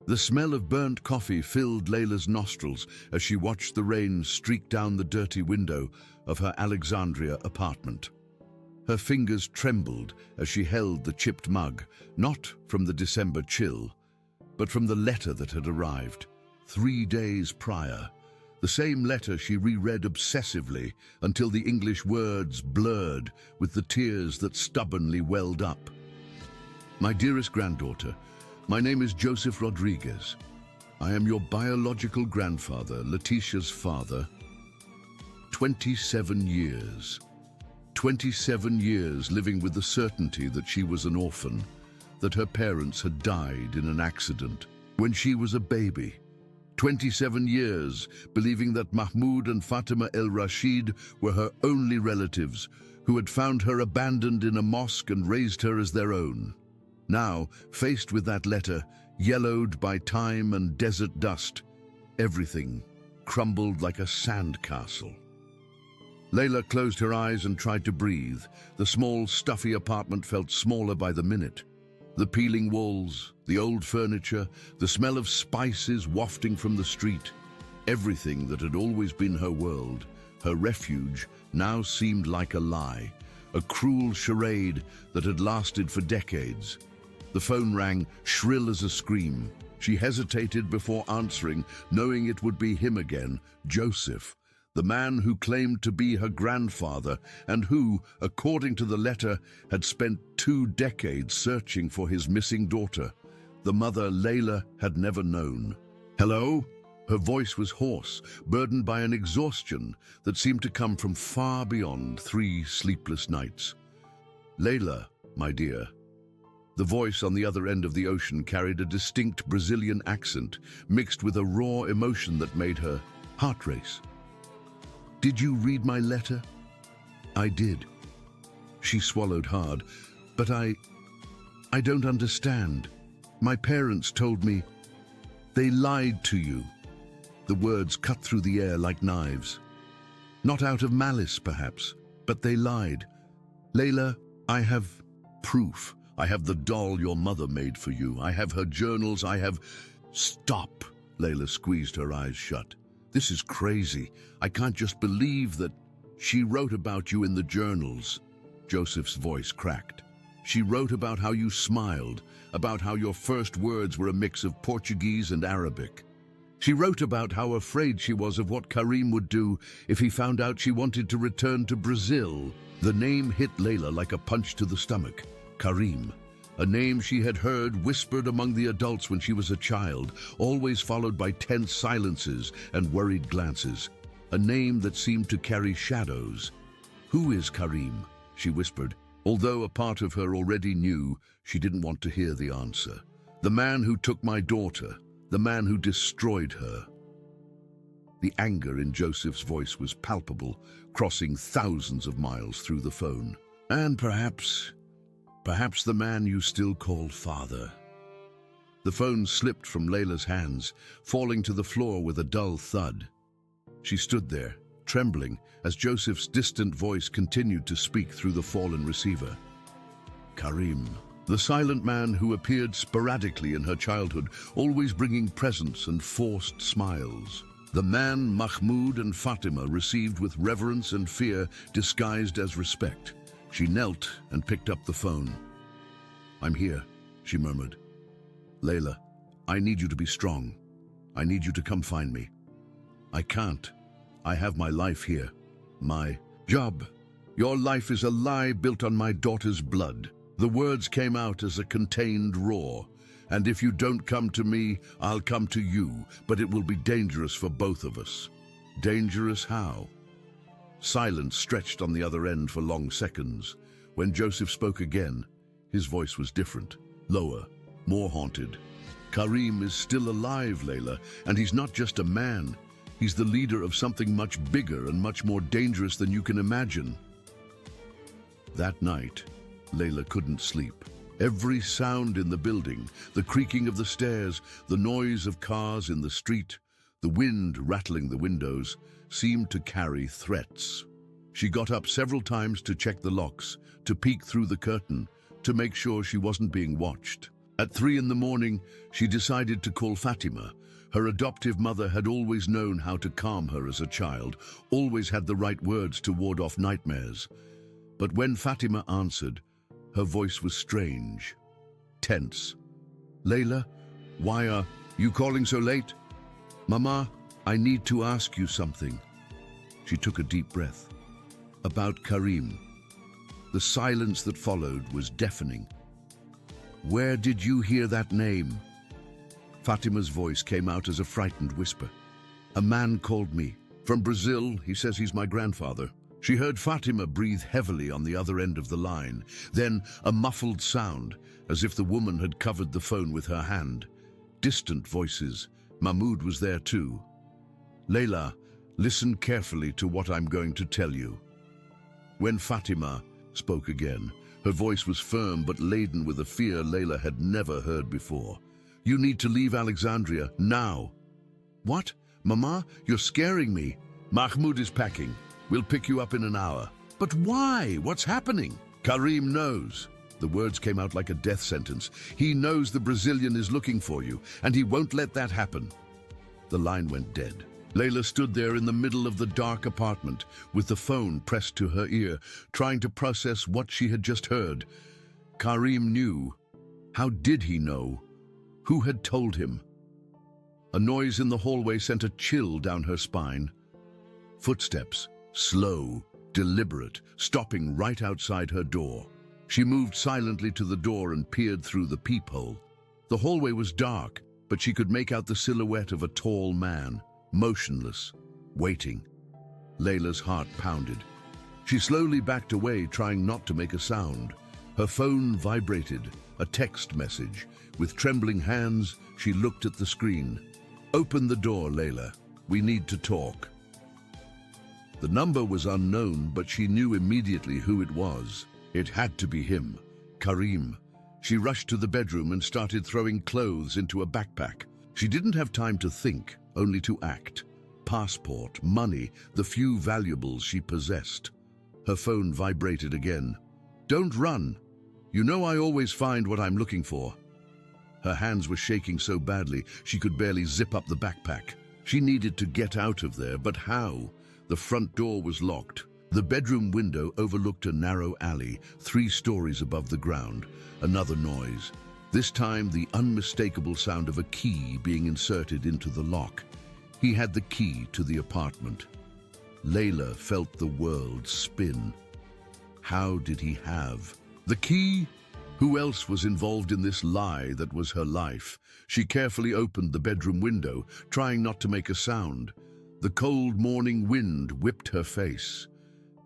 The smell of burnt coffee filled Layla's nostrils as she watched the rain streak down the dirty window of her Alexandria apartment. Her fingers trembled as she held the chipped mug, not from the December chill, but from the letter that had arrived 3 days prior. The same letter she reread obsessively until the English words blurred with the tears that stubbornly welled up. My dearest granddaughter, my name is Joseph Rodriguez. I am your biological grandfather, Letitia's father. 27 years. 27 years living with the certainty that she was an orphan, that her parents had died in an accident when she was a baby. 27 years believing that Mahmoud and Fatima el-Rashid were her only relatives who had found her abandoned in a mosque and raised her as their own. Now, faced with that letter, yellowed by time and desert dust, everything crumbled like a sandcastle. Layla closed her eyes and tried to breathe. The small, stuffy apartment felt smaller by the minute. The peeling walls, the old furniture, the smell of spices wafting from the street. Everything that had always been her world, her refuge, now seemed like a lie, a cruel charade that had lasted for decades. The phone rang, shrill as a scream. She hesitated before answering, knowing it would be him again, Joseph, the man who claimed to be her grandfather and who, according to the letter, had spent 2 decades searching for his missing daughter, the mother Layla had never known. "Hello?" Her voice was hoarse, burdened by an exhaustion that seemed to come from far beyond 3 sleepless nights. "Layla, my dear." The voice on the other end of the ocean carried a distinct Brazilian accent, mixed with a raw emotion that made her heart race. "Did you read my letter?" "I did." She swallowed hard. "But I don't understand. My parents told me they lied to you." The words cut through the air like knives. "Not out of malice, perhaps, but they lied. Layla, I have proof. I have the doll your mother made for you. I have her journals. I have—" "Stop!" Layla squeezed her eyes shut. "This is crazy. I can't just believe that she wrote about you in the journals." Joseph's voice cracked. "She wrote about how you smiled, about how your first words were a mix of Portuguese and Arabic. She wrote about how afraid she was of what Karim would do if he found out she wanted to return to Brazil." The name hit Layla like a punch to the stomach. Karim, a name she had heard whispered among the adults when she was a child, always followed by tense silences and worried glances. A name that seemed to carry shadows. "Who is Karim?" she whispered, although a part of her already knew she didn't want to hear the answer. "The man who took my daughter, the man who destroyed her." The anger in Joseph's voice was palpable, crossing thousands of miles through the phone. "And perhaps the man you still call father." The phone slipped from Layla's hands, falling to the floor with a dull thud. She stood there, trembling, as Joseph's distant voice continued to speak through the fallen receiver. Karim, the silent man who appeared sporadically in her childhood, always bringing presents and forced smiles. The man Mahmoud and Fatima received with reverence and fear disguised as respect. She knelt and picked up the phone. "I'm here," she murmured. "Layla, I need you to be strong. I need you to come find me. I can't. I have my life here. My job. Your life is a lie built on my daughter's blood." The words came out as a contained roar. "And if you don't come to me, I'll come to you, but it will be dangerous for both of us." Dangerous how? Silence stretched on the other end for long seconds. When Joseph spoke again, his voice was different, lower, more haunted. "Karim is still alive, Layla, and he's not just a man. He's the leader of something much bigger and much more dangerous than you can imagine." That night, Layla couldn't sleep. Every sound in the building, the creaking of the stairs, the noise of cars in the street, the wind rattling the windows, seemed to carry threats. She got up several times to check the locks, to peek through the curtain, to make sure she wasn't being watched. At 3 in the morning, she decided to call Fatima. Her adoptive mother had always known how to calm her as a child, always had the right words to ward off nightmares. But when Fatima answered, her voice was strange, tense. "Layla, why are you calling so late?" "Mama, I need to ask you something." She took a deep breath. "About Karim." The silence that followed was deafening. "Where did you hear that name?" Fatima's voice came out as a frightened whisper. "A man called me. From Brazil, he says he's my grandfather." She heard Fatima breathe heavily on the other end of the line, then a muffled sound, as if the woman had covered the phone with her hand. Distant voices. Mahmoud was there too. "Layla, listen carefully to what I'm going to tell you." When Fatima spoke again, her voice was firm but laden with a fear Layla had never heard before. "You need to leave Alexandria now." "What? Mama, you're scaring me." "Mahmoud is packing. We'll pick you up in an hour." "But why? What's happening?" "Karim knows." The words came out like a death sentence. "He knows the Brazilian is looking for you, and he won't let that happen." The line went dead. Layla stood there in the middle of the dark apartment, with the phone pressed to her ear, trying to process what she had just heard. Karim knew. How did he know? Who had told him? A noise in the hallway sent a chill down her spine. Footsteps, slow, deliberate, stopping right outside her door. She moved silently to the door and peered through the peephole. The hallway was dark, but she could make out the silhouette of a tall man, motionless, waiting. Layla's heart pounded. She slowly backed away, trying not to make a sound. Her phone vibrated, a text message. With trembling hands, she looked at the screen. "Open the door, Layla. We need to talk." The number was unknown, but she knew immediately who it was. It had to be him, Karim. She rushed to the bedroom and started throwing clothes into a backpack. She didn't have time to think, only to act. Passport, money, the few valuables she possessed. Her phone vibrated again. "Don't run. You know I always find what I'm looking for." Her hands were shaking so badly she could barely zip up the backpack. She needed to get out of there, but how? The front door was locked. The bedroom window overlooked a narrow alley, 3 stories above the ground. Another noise. This time the unmistakable sound of a key being inserted into the lock. He had the key to the apartment. Layla felt the world spin. How did he have the key? Who else was involved in this lie that was her life? She carefully opened the bedroom window, trying not to make a sound. The cold morning wind whipped her face.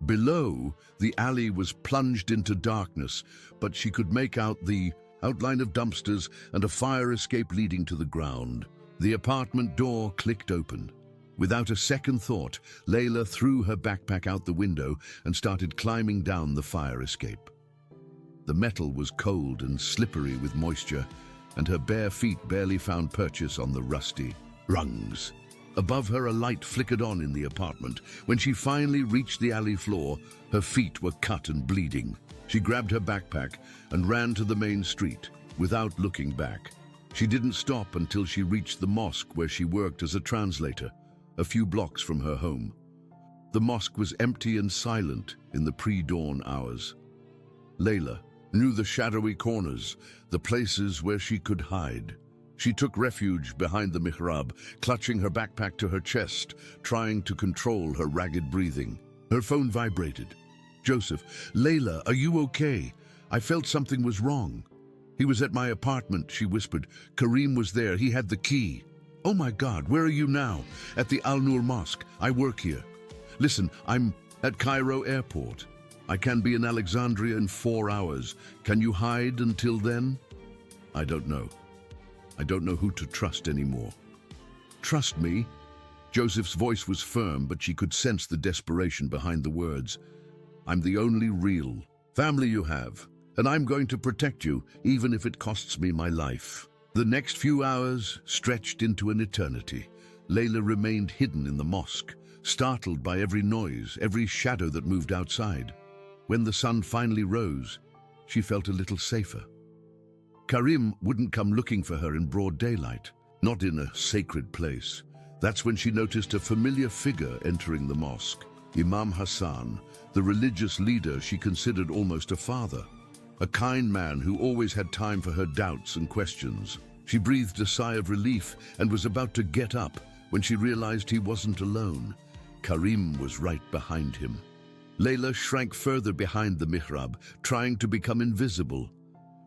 Below, the alley was plunged into darkness, but she could make out the outline of dumpsters and a fire escape leading to the ground. The apartment door clicked open. Without a second thought, Layla threw her backpack out the window and started climbing down the fire escape. The metal was cold and slippery with moisture, and her bare feet barely found purchase on the rusty rungs. Above her, a light flickered on in the apartment. When she finally reached the alley floor, her feet were cut and bleeding. She grabbed her backpack and ran to the main street, without looking back. She didn't stop until she reached the mosque where she worked as a translator, a few blocks from her home. The mosque was empty and silent in the pre-dawn hours. Layla knew the shadowy corners, the places where she could hide. She took refuge behind the mihrab, clutching her backpack to her chest, trying to control her ragged breathing. Her phone vibrated. "Joseph, Layla, are you okay? I felt something was wrong." "He was at my apartment," she whispered. "Karim was there. He had the key." "Oh my God, where are you now?" "At the Al-Nur Mosque. I work here." "Listen, I'm at Cairo airport. I can be in Alexandria in 4 hours. Can you hide until then?" "I don't know. I don't know who to trust anymore." "Trust me?" Joseph's voice was firm, but she could sense the desperation behind the words. "I'm the only real family you have, and I'm going to protect you, even if it costs me my life." The next few hours stretched into an eternity. Layla remained hidden in the mosque, startled by every noise, every shadow that moved outside. When the sun finally rose, she felt a little safer. Karim wouldn't come looking for her in broad daylight, not in a sacred place. That's when she noticed a familiar figure entering the mosque. Imam Hassan, the religious leader she considered almost a father. A kind man who always had time for her doubts and questions. She breathed a sigh of relief and was about to get up when she realized he wasn't alone. Karim was right behind him. Layla shrank further behind the mihrab, trying to become invisible.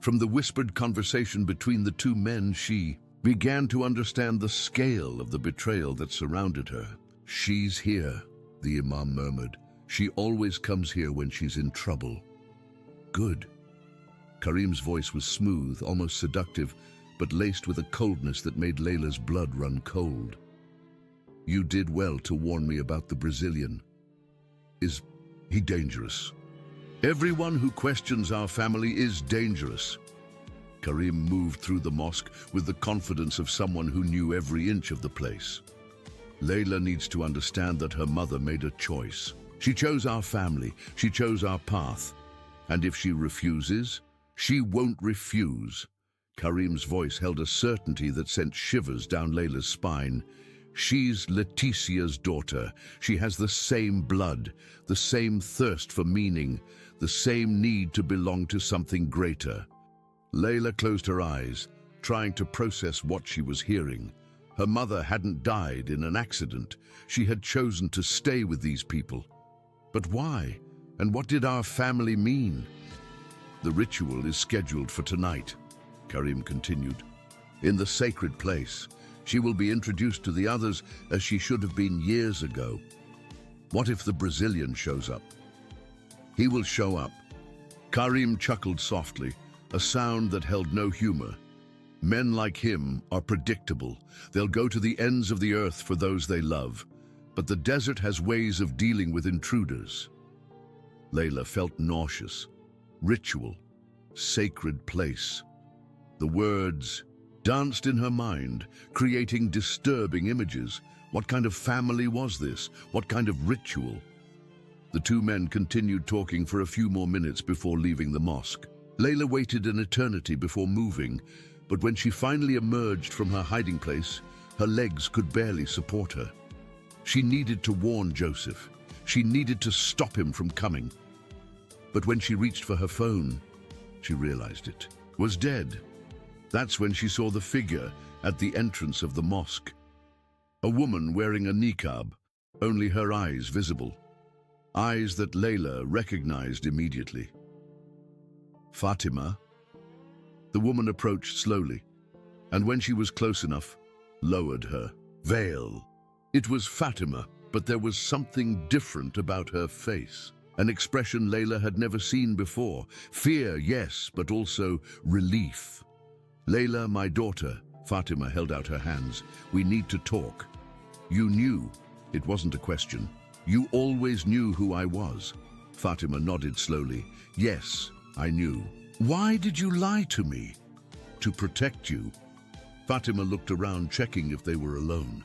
From the whispered conversation between the two men, she began to understand the scale of the betrayal that surrounded her. "She's here," the imam murmured. "She always comes here when she's in trouble." "Good." Karim's voice was smooth, almost seductive, but laced with a coldness that made Layla's blood run cold. "You did well to warn me about the Brazilian. Is he dangerous?" "Everyone who questions our family is dangerous." Karim moved through the mosque with the confidence of someone who knew every inch of the place. Layla needs to understand that her mother made a choice. She chose our family, she chose our path. And if she refuses, she won't refuse. Karim's voice held a certainty that sent shivers down Layla's spine. She's Leticia's daughter. She has the same blood, the same thirst for meaning, the same need to belong to something greater. Layla closed her eyes, trying to process what she was hearing. Her mother hadn't died in an accident. She had chosen to stay with these people. But why? And what did our family mean? "The ritual is scheduled for tonight," Karim continued. "In the sacred place. She will be introduced to the others as she should have been years ago. What if the Brazilian shows up?" "He will show up." Karim chuckled softly, a sound that held no humor. Men like him are predictable. They'll go to the ends of the earth for those they love. But the desert has ways of dealing with intruders. Layla felt nauseous. Ritual. Sacred place. The words danced in her mind, creating disturbing images. What kind of family was this? What kind of ritual? The two men continued talking for a few more minutes before leaving the mosque. Layla waited an eternity before moving, but when she finally emerged from her hiding place, her legs could barely support her. She needed to warn Joseph. She needed to stop him from coming. But when she reached for her phone, she realized it was dead. That's when she saw the figure at the entrance of the mosque. A woman wearing a niqab, only her eyes visible. Eyes that Layla recognized immediately. "Fatima?" The woman approached slowly, and when she was close enough, lowered her veil. It was Fatima, but there was something different about her face. An expression Layla had never seen before. Fear, yes, but also relief. "Layla, my daughter," Fatima held out her hands. "We need to talk." "You knew." It wasn't a question. "You always knew who I was." Fatima nodded slowly. "Yes, I knew." "Why did you lie to me?" "To protect you." Fatima looked around, checking if they were alone.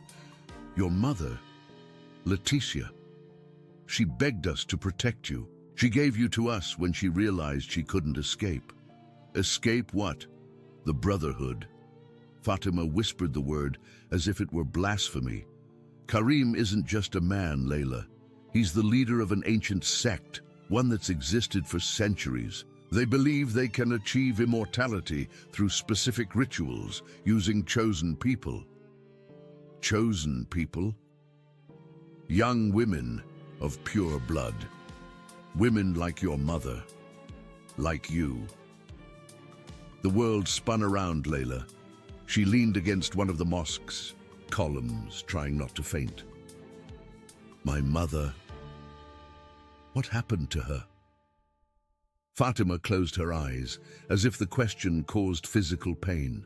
"Your mother, Leticia. She begged us to protect you. She gave you to us when she realized she couldn't escape." "Escape what?" "The Brotherhood." Fatima whispered the word as if it were blasphemy. "Karim isn't just a man, Layla. He's the leader of an ancient sect, one that's existed for centuries. They believe they can achieve immortality through specific rituals using chosen people." "Chosen people?" "Young women of pure blood. Women like your mother. Like you." The world spun around Layla. She leaned against one of the mosque's columns, trying not to faint. "My mother. What happened to her?" Fatima closed her eyes, as if the question caused physical pain.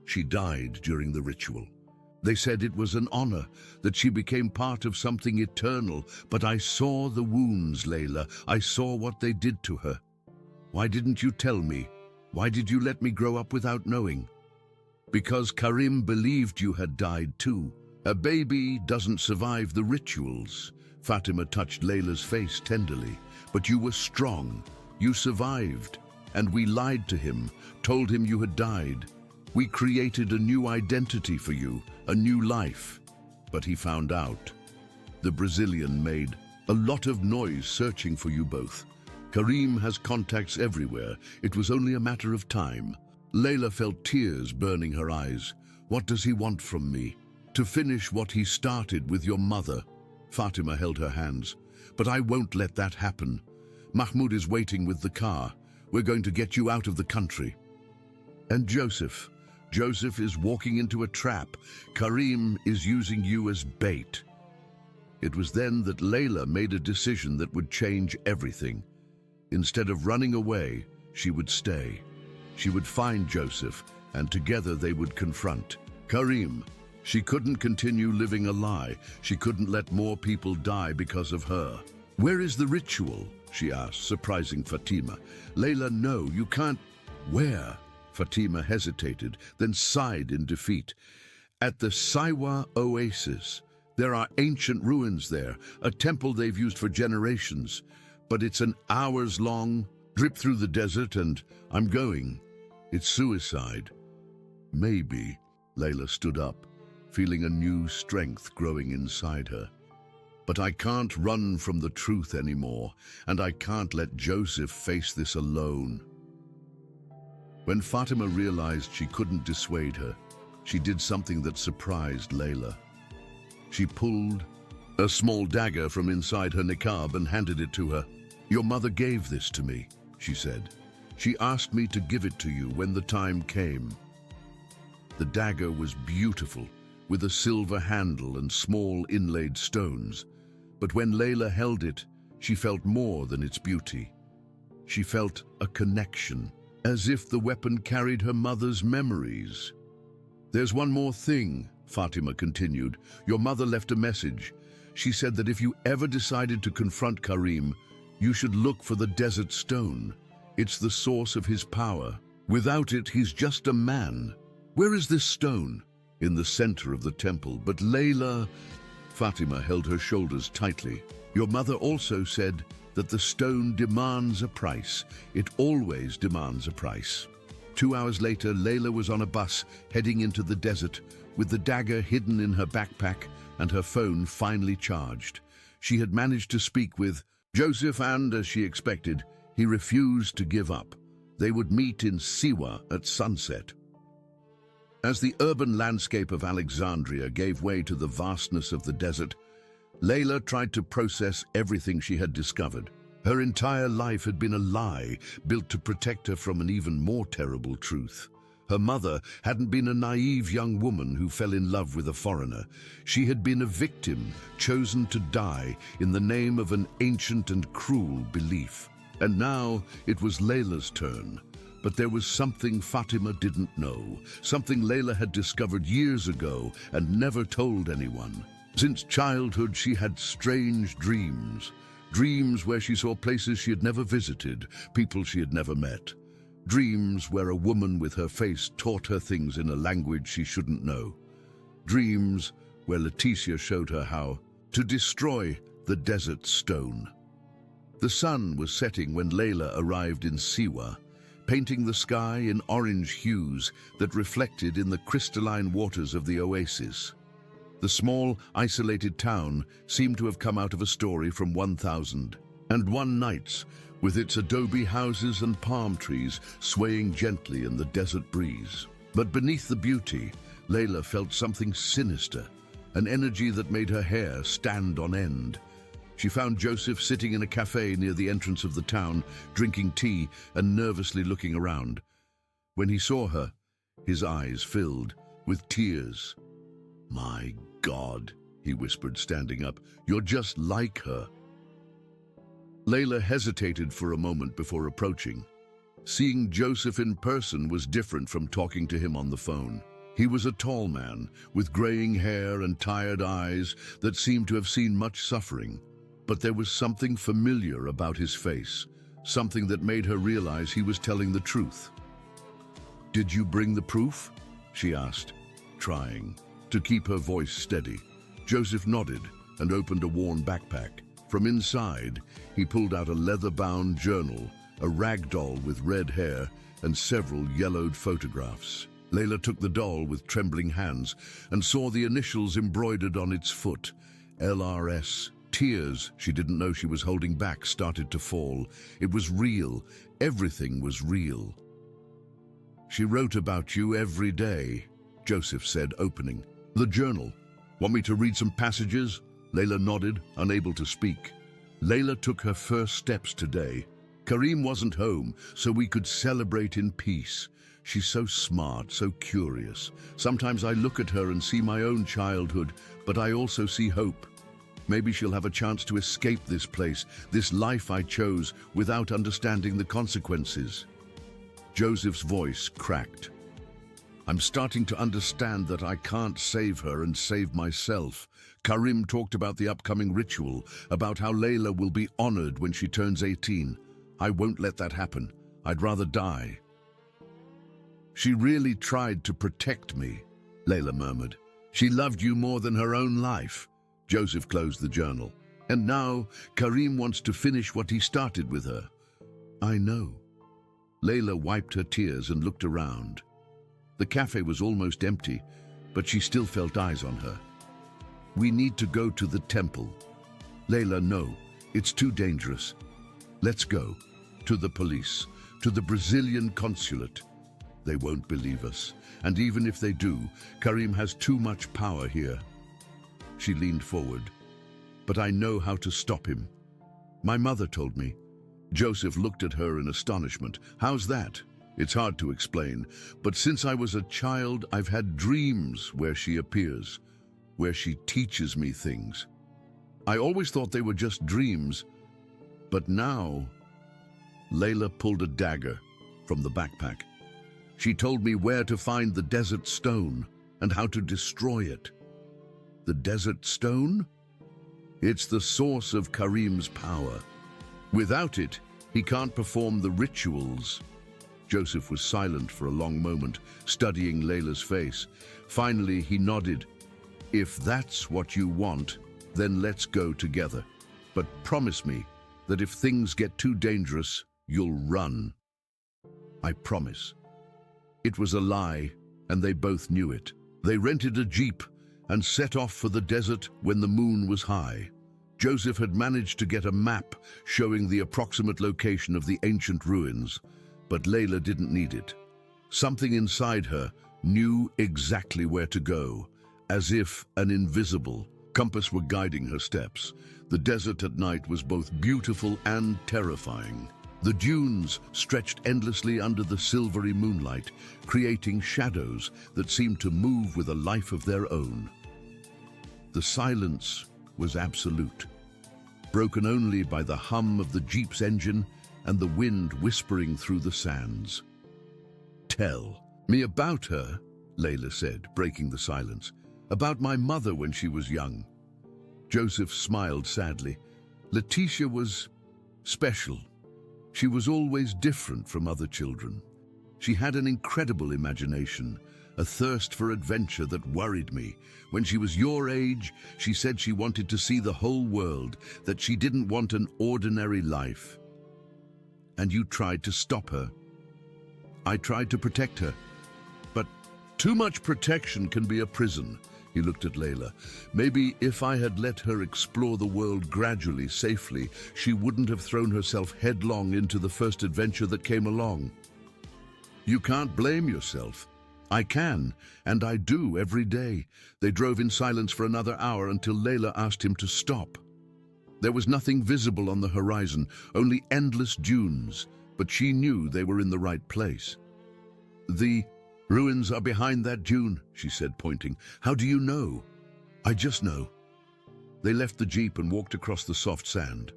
"She died during the ritual. They said it was an honor, that she became part of something eternal, but I saw the wounds, Layla. I saw what they did to her. Why didn't you tell me? Why did you let me grow up without knowing?" "Because Karim believed you had died too. A baby doesn't survive the rituals." Fatima touched Layla's face tenderly. "But you were strong. You survived. and we lied to him, told him you had died. We created a new identity for you, a new life. But he found out. The Brazilian made a lot of noise searching for you both. Karim has contacts everywhere. It was only a matter of time. Layla felt tears burning her eyes. What does he want from me? To finish what he started with your mother. Fatima held her hands. But I won't let that happen. Mahmoud is waiting with the car. We're going to get you out of the country. And Joseph. Joseph is walking into a trap. Karim is using you as bait. It was then that Layla made a decision that would change everything. Instead of running away, she would stay. She would find Joseph, and together they would confront Karim. She couldn't continue living a lie. She couldn't let more people die because of her. Where is the ritual? She asked, surprising Fatima. Layla, no, you can't. Where? Fatima hesitated, then sighed in defeat. At the Siwa Oasis. There are ancient ruins there, a temple they've used for generations. But it's an hours-long trip through the desert, and I'm going. It's suicide. Maybe. Layla stood up, feeling a new strength growing inside her. But I can't run from the truth anymore, and I can't let Joseph face this alone. When Fatima realized she couldn't dissuade her, she did something that surprised Layla. She pulled a small dagger from inside her niqab and handed it to her. Your mother gave this to me, she said. She asked me to give it to you when the time came. The dagger was beautiful, with a silver handle and small inlaid stones. But when Layla held it, she felt more than its beauty. She felt a connection, as if the weapon carried her mother's memories. There's one more thing, Fatima continued. Your mother left a message. She said that if you ever decided to confront Karim, you should look for the desert stone. It's the source of his power. Without it, he's just a man. Where is this stone? In the center of the temple. But Layla... Fatima held her shoulders tightly. Your mother also said that the stone demands a price. It always demands a price. 2 hours later, Layla was on a bus heading into the desert with the dagger hidden in her backpack and her phone finally charged. She had managed to speak with Joseph and, as she expected, he refused to give up. They would meet in Siwa at sunset. As the urban landscape of Alexandria gave way to the vastness of the desert, Layla tried to process everything she had discovered. Her entire life had been a lie built to protect her from an even more terrible truth. Her mother hadn't been a naive young woman who fell in love with a foreigner. She had been a victim chosen to die in the name of an ancient and cruel belief. And now it was Layla's turn. But there was something Fatima didn't know, something Layla had discovered years ago and never told anyone. Since childhood, she had strange dreams. Dreams where she saw places she had never visited, people she had never met. Dreams where a woman with her face taught her things in a language she shouldn't know. Dreams where Leticia showed her how to destroy the desert stone. The sun was setting when Layla arrived in Siwa, painting the sky in orange hues that reflected in the crystalline waters of the oasis. The small, isolated town seemed to have come out of a story from 1001 Nights, with its adobe houses and palm trees swaying gently in the desert breeze. But beneath the beauty, Layla felt something sinister, an energy that made her hair stand on end. She found Joseph sitting in a cafe near the entrance of the town, drinking tea and nervously looking around. When he saw her, his eyes filled with tears. My God, he whispered, standing up, you're just like her. Layla hesitated for a moment before approaching. Seeing Joseph in person was different from talking to him on the phone. He was a tall man, with graying hair and tired eyes that seemed to have seen much suffering. But there was something familiar about his face, something that made her realize he was telling the truth. Did you bring the proof? She asked, trying to keep her voice steady. Joseph nodded and opened a worn backpack. From inside, he pulled out a leather-bound journal a rag doll with red hair and several yellowed photographs. Layla took the doll with trembling hands and saw the initials embroidered on its foot, LRS. Tears she didn't know she was holding back started to fall. It was real. Everything was real. "She wrote about you every day," Joseph said, opening the journal. "Want me to read some passages?" Layla nodded, unable to speak. Layla took her first steps today. Karim wasn't home, so we could celebrate in peace. She's so smart, so curious. Sometimes I look at her and see my own childhood, but I also see hope. Maybe she'll have a chance to escape this place, this life I chose, without understanding the consequences. Joseph's voice cracked. "I'm starting to understand that I can't save her and save myself." Karim talked about the upcoming ritual, about how Layla will be honored when she turns 18. "I won't let that happen. I'd rather die." "She really tried to protect me," Layla murmured. "She loved you more than her own life." Joseph closed the journal. "And now, Karim wants to finish what he started with her." "I know." Layla wiped her tears and looked around. The cafe was almost empty, but she still felt eyes on her. "We need to go to the temple." "Layla, no, it's too dangerous. Let's go. To the police, to the Brazilian consulate. They won't believe us, and even if they do, Karim has too much power here." She leaned forward. "But I know how to stop him. My mother told me." Joseph looked at her in astonishment. "How's that?" "It's hard to explain, but since I was a child, I've had dreams where she appears, where she teaches me things. I always thought they were just dreams, but now..." Layla pulled a dagger from the backpack. "She told me where to find the desert stone and how to destroy it." "The desert stone?" "It's the source of Karim's power. Without it, he can't perform the rituals." Joseph was silent for a long moment, studying Layla's face. Finally, he nodded. "If that's what you want, then let's go together. But promise me that if things get too dangerous, you'll run." "I promise." It was a lie, and they both knew it. They rented a jeep and set off for the desert when the moon was high. Joseph had managed to get a map showing the approximate location of the ancient ruins, but Layla didn't need it. Something inside her knew exactly where to go, as if an invisible compass were guiding her steps. The desert at night was both beautiful and terrifying. The dunes stretched endlessly under the silvery moonlight, creating shadows that seemed to move with a life of their own. The silence was absolute, broken only by the hum of the jeep's engine and the wind whispering through the sands. "Tell me about her," Layla said, breaking the silence. "About my mother when she was young." Joseph smiled sadly. "Letitia was special. She was always different from other children. She had an incredible imagination, a thirst for adventure that worried me. When she was your age, she said she wanted to see the whole world, that she didn't want an ordinary life. And you tried to stop her. I tried to protect her. But too much protection can be a prison." He looked at Layla. "Maybe if I had let her explore the world gradually, safely, she wouldn't have thrown herself headlong into the first adventure that came along." "You can't blame yourself." "I can, and I do every day." They drove in silence for another hour until Layla asked him to stop. There was nothing visible on the horizon, only endless dunes, but she knew they were in the right place. "The ruins are behind that dune," she said, pointing. "How do you know?" "I just know." They left the jeep and walked across the soft sand.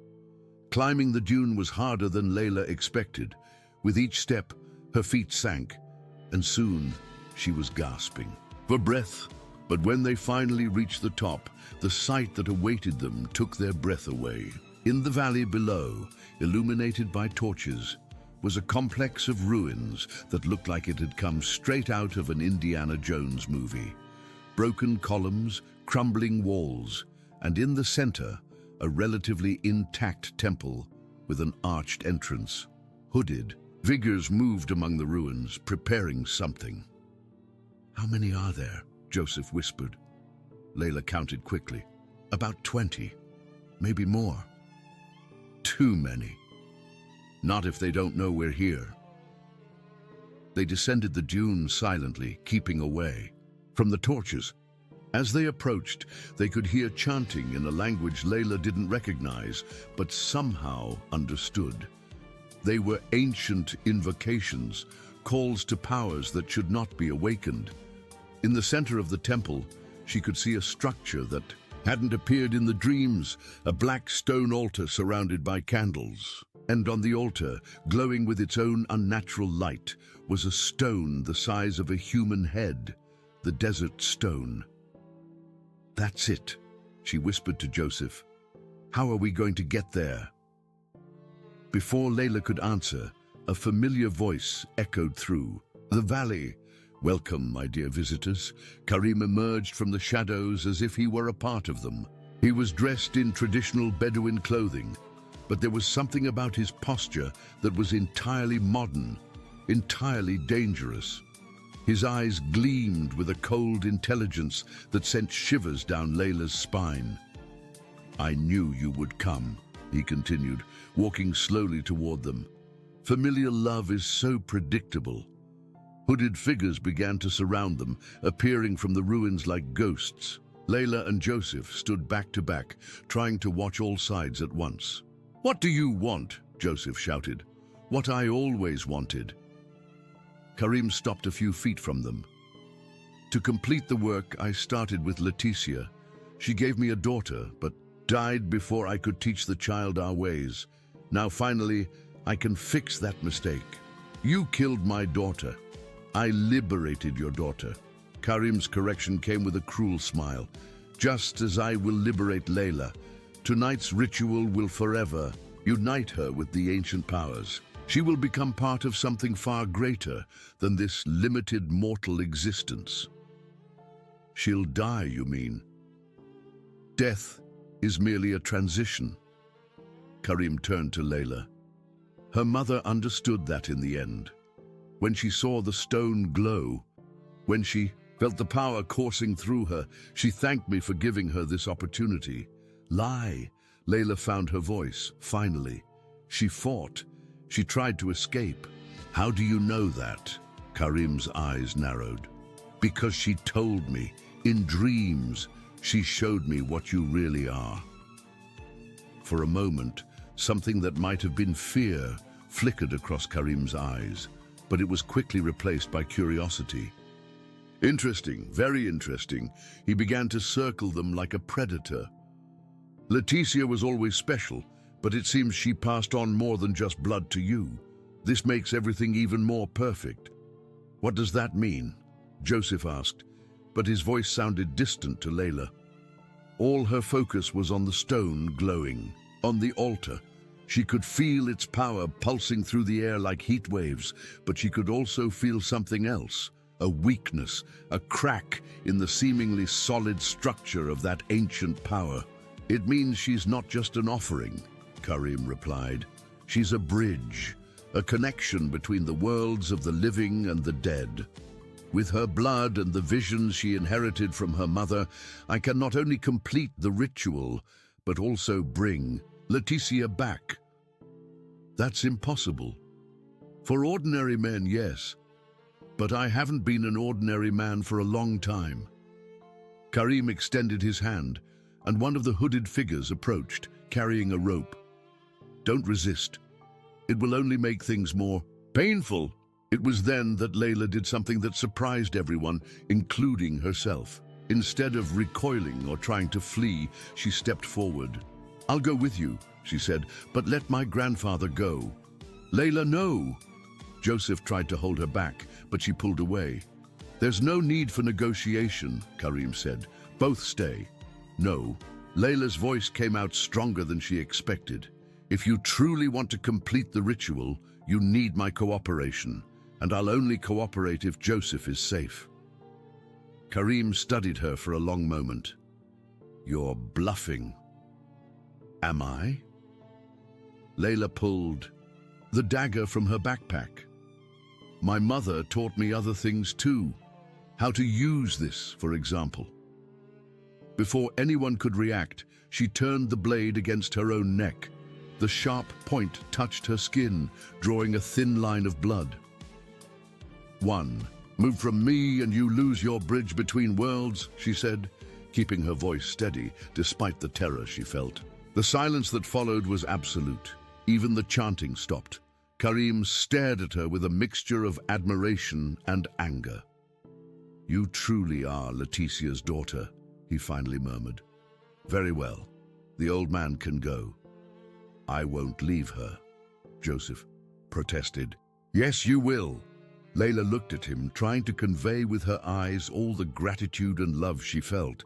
Climbing the dune was harder than Layla expected. With each step, her feet sank, and soon she was gasping for breath. But when they finally reached the top, the sight that awaited them took their breath away. In the valley below, illuminated by torches, was a complex of ruins that looked like it had come straight out of an Indiana Jones movie. Broken columns, crumbling walls, and in the center, a relatively intact temple with an arched entrance. hooded. Figures moved among the ruins, preparing something. "How many are there?" Joseph whispered. Layla counted quickly. "About 20. Maybe more." "Too many. Not if they don't know we're here." They descended the dunes silently, keeping away from the torches. As they approached, they could hear chanting in a language Layla didn't recognize, but somehow understood. They were ancient invocations, calls to powers that should not be awakened. In the center of the temple, she could see a structure that hadn't appeared in the dreams, a black stone altar surrounded by candles. And on the altar, glowing with its own unnatural light, was a stone the size of a human head, the desert stone. "That's it," she whispered to Joseph. "How are we going to get there?" Before Layla could answer, a familiar voice echoed through the valley. "Welcome, my dear visitors." Karim emerged from the shadows as if he were a part of them. He was dressed in traditional Bedouin clothing, but there was something about his posture that was entirely modern, entirely dangerous. His eyes gleamed with a cold intelligence that sent shivers down Layla's spine. "I knew you would come," he continued, walking slowly toward them. "Familiar love is so predictable." Hooded figures began to surround them, appearing from the ruins like ghosts. Layla and Joseph stood back to back, trying to watch all sides at once. "What do you want?" Joseph shouted. "What I always wanted." Karim stopped a few feet from them. "To complete the work, I started with Leticia. She gave me a daughter, but died before I could teach the child our ways. Now finally, I can fix that mistake. You killed my daughter. I liberated your daughter." Karim's correction came with a cruel smile. "Just as I will liberate Layla, tonight's ritual will forever unite her with the ancient powers. She will become part of something far greater than this limited mortal existence." "She'll die, you mean?" "Death is merely a transition." Karim turned to Layla. Her mother understood that in the end. When she saw the stone glow, when she felt the power coursing through her, she thanked me for giving her this opportunity. "Lie." Layla found her voice, finally. "She fought. She tried to escape." "How do you know that?" Karim's eyes narrowed. "Because she told me. In dreams, she showed me what you really are." For a moment, something that might have been fear flickered across Karim's eyes, but it was quickly replaced by curiosity. "Interesting, very interesting." He began to circle them like a predator. "Leticia was always special, but it seems she passed on more than just blood to you. This makes everything even more perfect." "What does that mean?" Joseph asked, but his voice sounded distant to Layla. All her focus was on the stone glowing, on the altar. She could feel its power pulsing through the air like heat waves, but she could also feel something else, a weakness, a crack in the seemingly solid structure of that ancient power. "It means she's not just an offering," Karim replied. "She's a bridge, a connection between the worlds of the living and the dead. With her blood and the visions she inherited from her mother, I can not only complete the ritual, but also bring Leticia back." "That's impossible." "For ordinary men, yes. But I haven't been an ordinary man for a long time." Karim extended his hand, and one of the hooded figures approached, carrying a rope. "Don't resist. It will only make things more painful." It was then that Layla did something that surprised everyone, including herself. Instead of recoiling or trying to flee, she stepped forward. "I'll go with you," she said, "but let my grandfather go." "Layla, no!" Joseph tried to hold her back, but she pulled away. "There's no need for negotiation," Karim said. "Both stay." "No." Layla's voice came out stronger than she expected. "If you truly want to complete the ritual, you need my cooperation, and I'll only cooperate if Joseph is safe." Karim studied her for a long moment. "You're bluffing." "Am I?" Layla pulled The dagger from her backpack. My mother taught me other things too. How to use this, for example. Before anyone could react, she turned the blade against her own neck. The sharp point touched her skin, drawing a thin line of blood. 1. Move from me and you lose your bridge between worlds, she said, keeping her voice steady despite the terror she felt. The silence that followed was absolute. Even the chanting stopped. Karim stared at her with a mixture of admiration and anger. You truly are Leticia's daughter, he finally murmured. Very well, the old man can go. I won't leave her, Joseph protested. Yes, you will. Layla looked at him, trying to convey with her eyes all the gratitude and love she felt.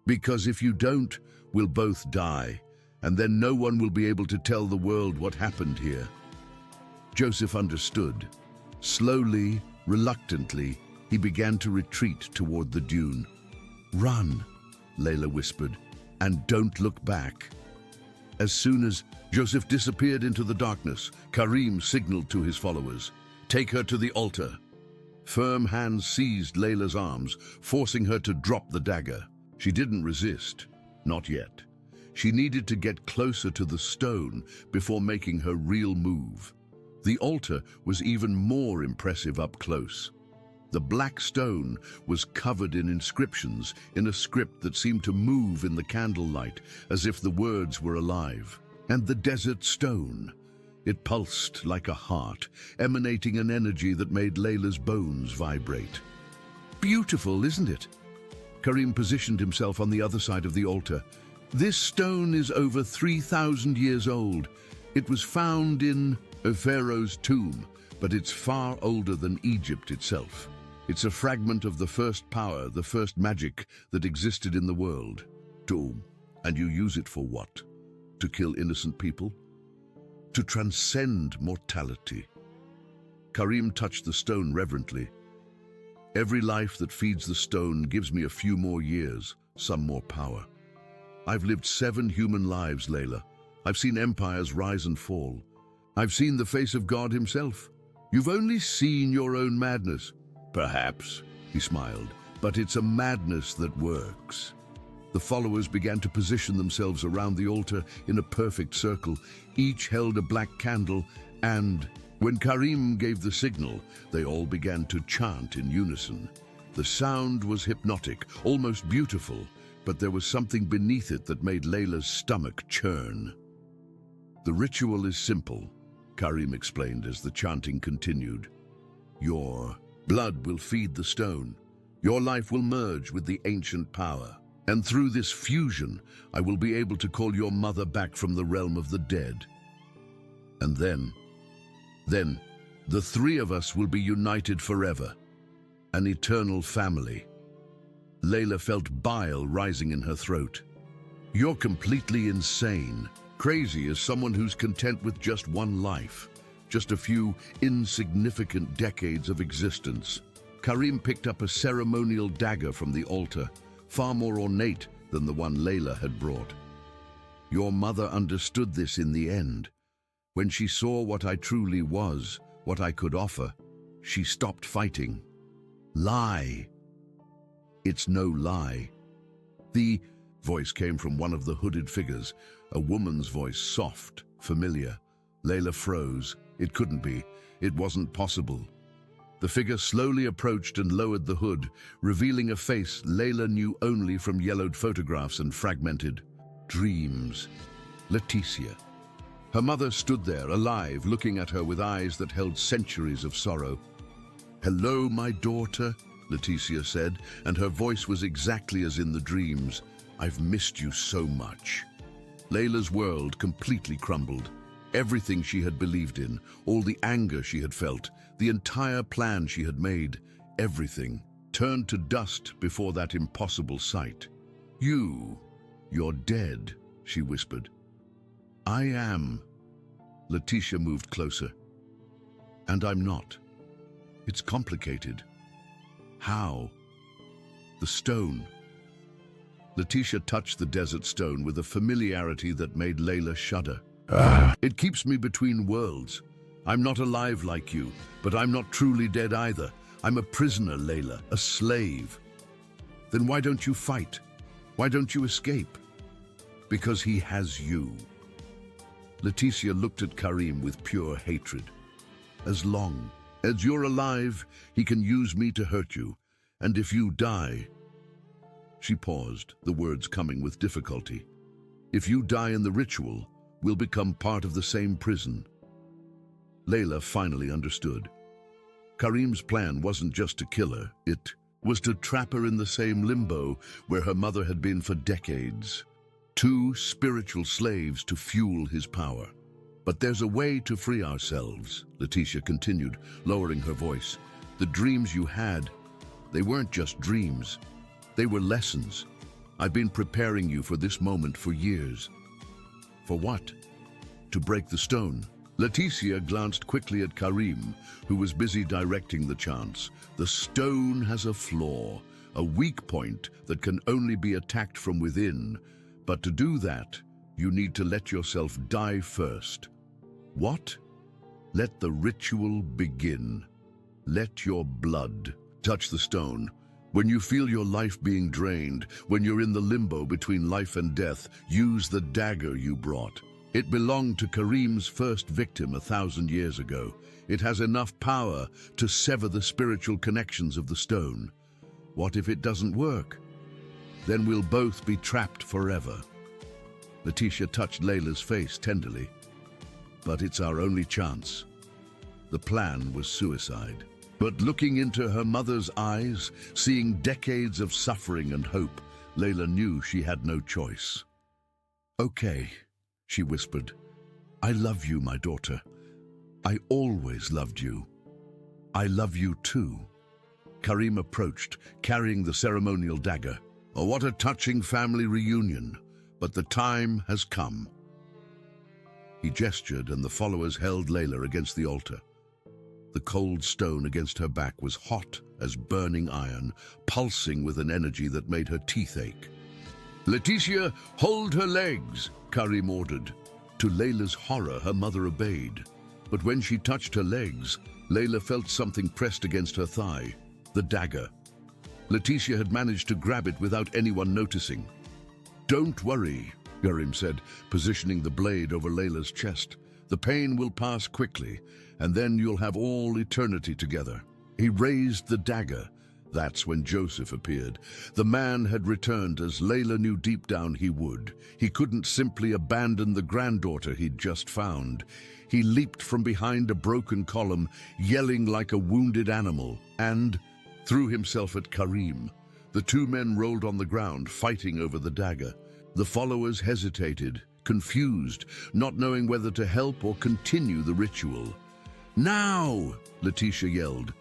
Because if you don't, we'll both die, and then no one will be able to tell the world what happened here. Joseph understood. Slowly, reluctantly, he began to retreat toward the dune. Run, Layla whispered, and don't look back. As soon as Joseph disappeared into the darkness, Karim signaled to his followers, take her to the altar. Firm hands seized Layla's arms, forcing her to drop the dagger. She didn't resist, not yet. She needed to get closer to the stone before making her real move. The altar was even more impressive up close. The black stone was covered in inscriptions in a script that seemed to move in the candlelight as if the words were alive. And the desert stone, it pulsed like a heart, emanating an energy that made Layla's bones vibrate. Beautiful, isn't it? Karim positioned himself on the other side of the altar. This stone is over 3,000 years old. It was found in a pharaoh's tomb, but it's far older than Egypt itself. It's a fragment of the first power, the first magic that existed in the world. Tomb. And you use it for what? To kill innocent people? To transcend mortality. Karim touched the stone reverently. Every life that feeds the stone gives me a few more years, some more power. I've lived 7 human lives, Layla. I've seen empires rise and fall. I've seen the face of God himself. You've only seen your own madness. Perhaps, he smiled, but it's a madness that works. The followers began to position themselves around the altar in a perfect circle. Each held a black candle, and when Karim gave the signal, they all began to chant in unison. The sound was hypnotic, almost beautiful, but there was something beneath it that made Layla's stomach churn. The ritual is simple, Karim explained as the chanting continued. Your blood will feed the stone. Your life will merge with the ancient power. And through this fusion, I will be able to call your mother back from the realm of the dead. And then, the 3 of us will be united forever. An eternal family. Layla felt bile rising in her throat. You're completely insane. Crazy as someone who's content with just one life. Just a few insignificant decades of existence. Karim picked up a ceremonial dagger from the altar, far more ornate than the one Layla had brought. Your mother understood this in the end. When she saw what I truly was, what I could offer, she stopped fighting. Lie. It's no lie. The voice came from one of the hooded figures, a woman's voice, soft, familiar. Layla froze. It couldn't be. It wasn't possible. The figure slowly approached and lowered the hood, revealing a face Layla knew only from yellowed photographs and fragmented dreams. Leticia. Her mother stood there, alive, looking at her with eyes that held centuries of sorrow. Hello, my daughter, Leticia said, and her voice was exactly as in the dreams. I've missed you so much. Layla's world completely crumbled. Everything she had believed in, all the anger she had felt, the entire plan she had made, everything turned to dust before that impossible sight. You're dead, she whispered. I am. Leticia moved closer. And I'm not. It's complicated. How? The stone. Leticia touched the desert stone with a familiarity that made Layla shudder. It keeps me between worlds. I'm not alive like you, but I'm not truly dead either. I'm a prisoner, Layla, a slave. Then why don't you fight? Why don't you escape? Because he has you. Leticia looked at Karim with pure hatred. As long as you're alive, he can use me to hurt you. And if you die... She paused, the words coming with difficulty. If you die in the ritual, we'll become part of the same prison. Layla finally understood. Karim's plan wasn't just to kill her, it was to trap her in the same limbo where her mother had been for decades. 2 spiritual slaves to fuel his power. But there's a way to free ourselves, Leticia continued, lowering her voice. The dreams you had, they weren't just dreams. They were lessons. I've been preparing you for this moment for years. For what? To break the stone. Leticia glanced quickly at Karim, who was busy directing the chants. The stone has a flaw, a weak point that can only be attacked from within. But to do that, you need to let yourself die first. What? Let the ritual begin. Let your blood touch the stone. When you feel your life being drained, when you're in the limbo between life and death, use the dagger you brought. It belonged to Karim's first victim 1,000 years ago. It has enough power to sever the spiritual connections of the stone. What if it doesn't work? Then we'll both be trapped forever. Leticia touched Layla's face tenderly. But it's our only chance. The plan was suicide. But looking into her mother's eyes, seeing decades of suffering and hope, Layla knew she had no choice. Okay, she whispered. I love you, my daughter. I always loved you. I love you too. Karim approached, carrying the ceremonial dagger. Oh, what a touching family reunion. But the time has come. He gestured, and the followers held Layla against the altar. The cold stone against her back was hot as burning iron, pulsing with an energy that made her teeth ache. Leticia, hold her legs, Karim ordered. To Layla's horror, her mother obeyed. But when she touched her legs, Layla felt something pressed against her thigh, the dagger. Leticia had managed to grab it without anyone noticing. Don't worry, Karim said, positioning the blade over Layla's chest. The pain will pass quickly, and then you'll have all eternity together. He raised the dagger. That's when Joseph appeared. The man had returned, as Layla knew deep down he would. He couldn't simply abandon the granddaughter he'd just found. He leaped from behind a broken column, yelling like a wounded animal, and threw himself at Karim. The 2 men rolled on the ground, fighting over the dagger. The followers hesitated, confused, not knowing whether to help or continue the ritual. Now! Leticia yelled.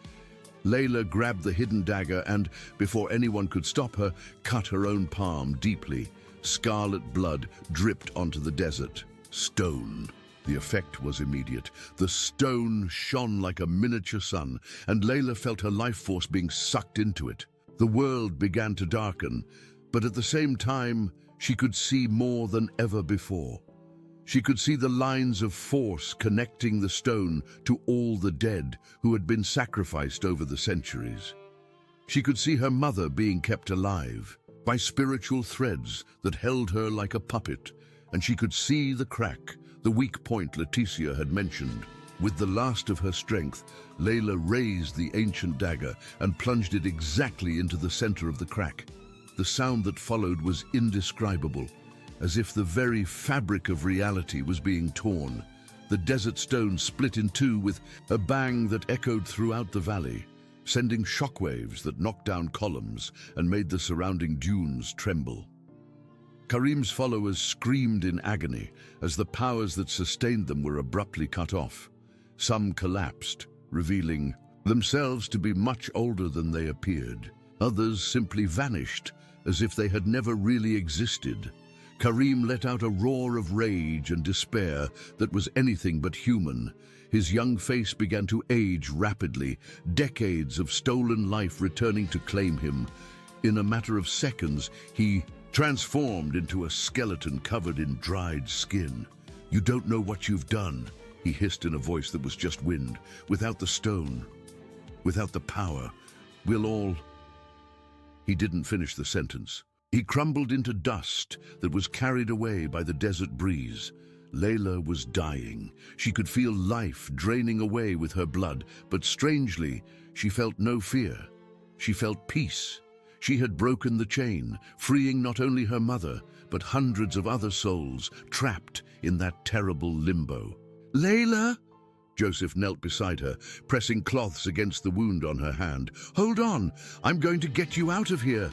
Layla grabbed the hidden dagger and, before anyone could stop her, cut her own palm deeply. Scarlet blood dripped onto the desert. Stone. The effect was immediate. The stone shone like a miniature sun, and Layla felt her life force being sucked into it. The world began to darken, but at the same time, she could see more than ever before. She could see the lines of force connecting the stone to all the dead who had been sacrificed over the centuries. She could see her mother being kept alive by spiritual threads that held her like a puppet, and she could see the crack, the weak point Leticia had mentioned. With the last of her strength, Layla raised the ancient dagger and plunged it exactly into the center of the crack. The sound that followed was indescribable, as if the very fabric of reality was being torn. The desert stone split in 2 with a bang that echoed throughout the valley, sending shockwaves that knocked down columns and made the surrounding dunes tremble. Karim's followers screamed in agony as the powers that sustained them were abruptly cut off. Some collapsed, revealing themselves to be much older than they appeared. Others simply vanished, as if they had never really existed. Karim let out a roar of rage and despair that was anything but human. His young face began to age rapidly, decades of stolen life returning to claim him. In a matter of seconds, he transformed into a skeleton covered in dried skin. "You don't know what you've done," he hissed in a voice that was just wind. Without the stone, without the power, we'll all... He didn't finish the sentence. He crumbled into dust that was carried away by the desert breeze. Layla was dying. She could feel life draining away with her blood, but strangely, she felt no fear. She felt peace. She had broken the chain, freeing not only her mother, but hundreds of other souls trapped in that terrible limbo. "Layla?" Joseph knelt beside her, pressing cloths against the wound on her hand. "Hold on, I'm going to get you out of here."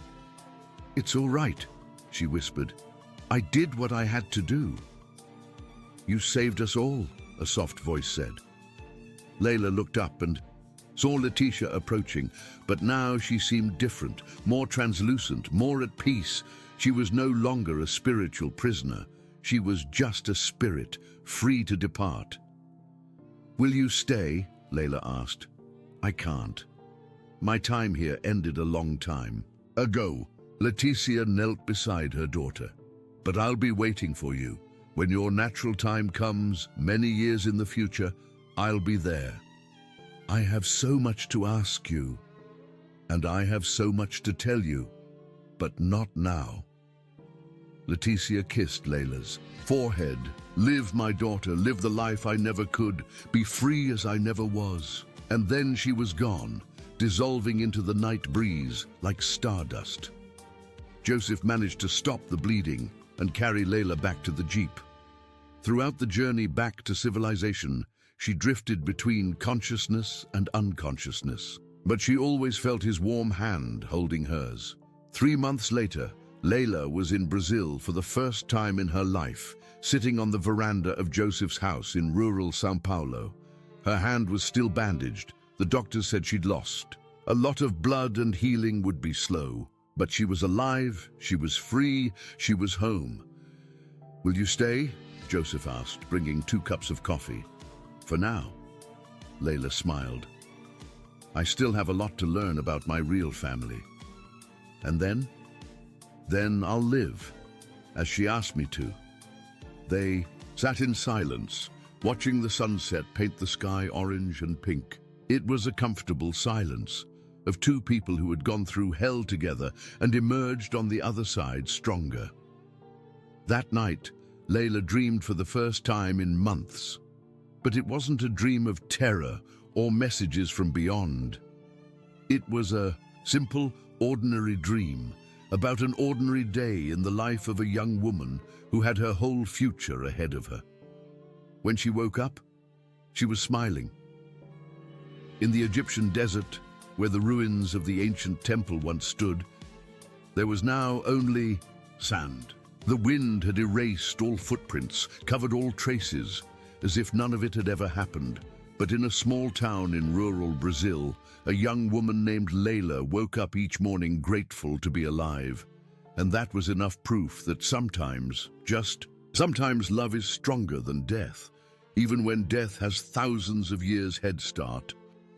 "It's all right," she whispered. "I did what I had to do." "You saved us all," a soft voice said. Layla looked up and saw Letitia approaching, but now she seemed different, more translucent, more at peace. She was no longer a spiritual prisoner. She was just a spirit, free to depart. "Will you stay?" Layla asked. "I can't. My time here ended a long time ago." Letitia knelt beside her daughter. "But I'll be waiting for you. When your natural time comes, many years in the future, I'll be there. I have so much to ask you, and I have so much to tell you, but not now." Letitia kissed Layla's forehead. "Live, my daughter, live the life I never could, be free as I never was." And then she was gone, dissolving into the night breeze like stardust. Joseph managed to stop the bleeding and carry Layla back to the jeep. Throughout the journey back to civilization, she drifted between consciousness and unconsciousness, but she always felt his warm hand holding hers. 3 months later, Layla was in Brazil for the first time in her life, sitting on the veranda of Joseph's house in rural São Paulo. Her hand was still bandaged. The doctors said she'd lost a lot of blood and healing would be slow. But she was alive, she was free, she was home. "Will you stay?" Joseph asked, bringing 2 cups of coffee. "For now." Layla smiled. "I still have a lot to learn about my real family. And then? Then I'll live, as she asked me to." They sat in silence, watching the sunset paint the sky orange and pink. It was a comfortable silence of 2 people who had gone through hell together and emerged on the other side stronger. That night, Layla dreamed for the first time in months. But it wasn't a dream of terror or messages from beyond. It was a simple, ordinary dream about an ordinary day in the life of a young woman who had her whole future ahead of her. When she woke up, she was smiling. In the Egyptian desert, where the ruins of the ancient temple once stood, there was now only sand. The wind had erased all footprints, covered all traces, as if none of it had ever happened. But in a small town in rural Brazil, a young woman named Layla woke up each morning grateful to be alive. And that was enough proof that sometimes love is stronger than death, even when death has thousands of years head start.